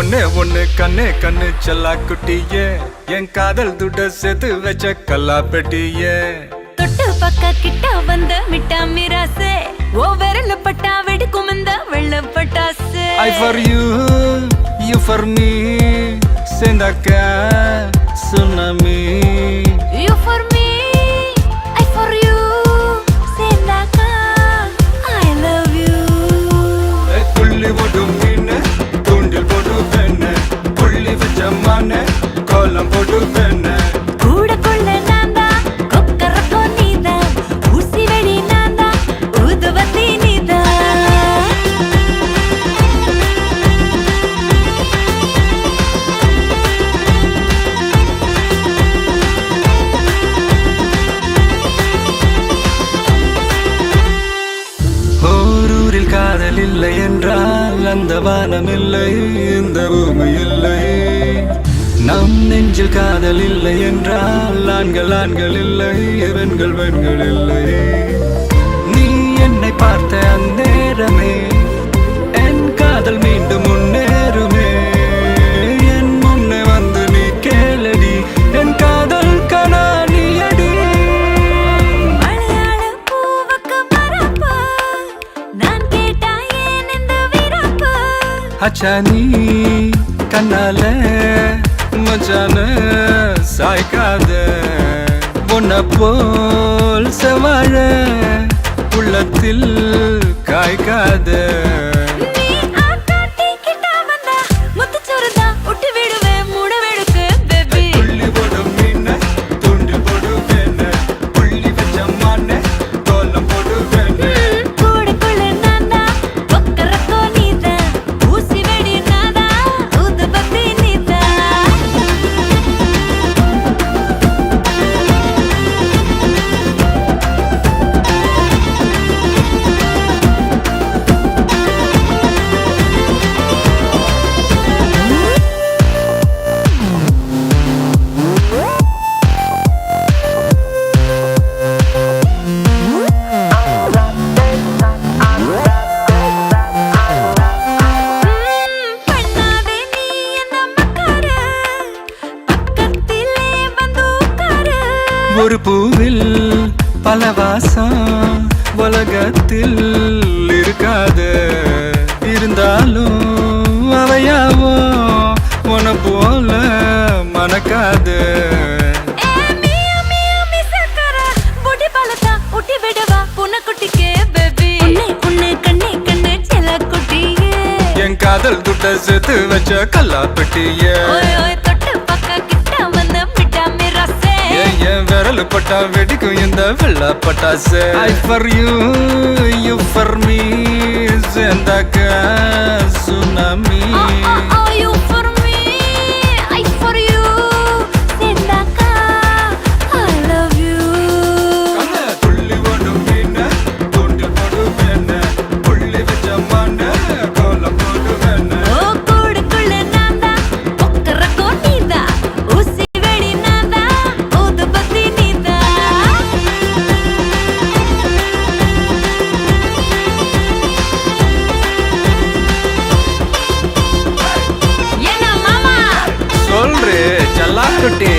ஒண்ணே ஒண்ணு கண்ணே கண்ணு செல்லா குட்டியே என் காதல் துட்ட சேர்த்து வச்ச கல்லா பெட்டியே தொட்டு பக்க கிட்ட வந்த மிட்டா மிராசே ஓ விரல பட்டா வெடிக்கும் இந்த வெள்ள பட்டாசு I for you, you for me சேர்ந்தாக்க tsunami You for me, I for you சேர்ந்தாக்கா I love you துள்ளி போடும் மீன் தூண்டில் போட்டு பெண்ணு புள்ளி வச்ச மான கோலம் போட்டு பெண்ணு கூட கொள்ள நான்தா கொக்கரக்கோ நீதா ஊசி வெடி நான்தா ஊதுவத்தி நீதா ஓரூரில் காதல் இல்லை என்றால் அந்த வானம் இல்லை இந்த பூமி இல்லை நம் நெஞ்சில் காதல் இல்லை என்றால் ஆண்கள் ஆண்கள் இல்லை பெண்கள் பெண்கள் இல்லை நீ என்னை பார்த்த அந்நேரமே என் காதல் மீண்டும் முன்னேறுமே என் முன்னே வந்து நீ கேளடி என் காதல் கனானியடி மலையாள பூவுக்கு மரப்பா நான் கேட்டா ஏன் இந்த விரப்பா அச்சா நீ கண்ணால மச்சான சாய்க்காத பொன்ன போல் செவாழ உள்ளத்தில் காய்க்காத நீ ஆட்டாட்டி கிட்ட வந்தா முத்துச்சோறுதா ஒட்டி விடுவேன் மூட வெடுக்கு பேபி புள்ளி போடும் மீன் தூண்டில் போடு வேணு புள்ளி வச்ச மான கோலம் போடு வேணு கூட கொள்ள நான்தா கொக்கரக்கோ நீதா ஊசி வெடி நான்தா ஊதுபத்தி நீதா பண்ணாதே நீ என்ன மக்கார பக்கத்திலே வந்து உட்காரு ஒரு பூவில் பல வாசம் உலகத்தில் இருக்காது இருந்தாலும் அவையாவோ உன போல மணக்காது மியா மியா மிசக்கர பொடி பலதா ஒட்டி விடவா புனக்குட்டிக்கே பேபி உன்னை கண்ணே கண்ணே செல்ல குட்டியே என் காதல் துட்ட சேர்த்து வச்ச கல்லா பெட்டியே ஓய் ஓய் தொட்டு பக்க கிட்ட வந்த மிட்டா மிராசே என் விரல் பட்டா வெடிக்கும் இந்த வெள்ள பட்டாசு I for you, you for me சேர்ந்தாக்க tsunami You for me, I for you சேர்ந்தாக்கா I love you துள்ளி போடும் மீன் தூண்டில் போடு வேணு புள்ளி வச்ச மான கோலம் போடு வேணு ஓ கூடுக்குள்ள நான்தா கொக்கரக்கோ நீதா ஊசி வெடி நான்தா ஊதுபத்தி நீதா என்ன மாமா சொல்றே செல்லா குட்டி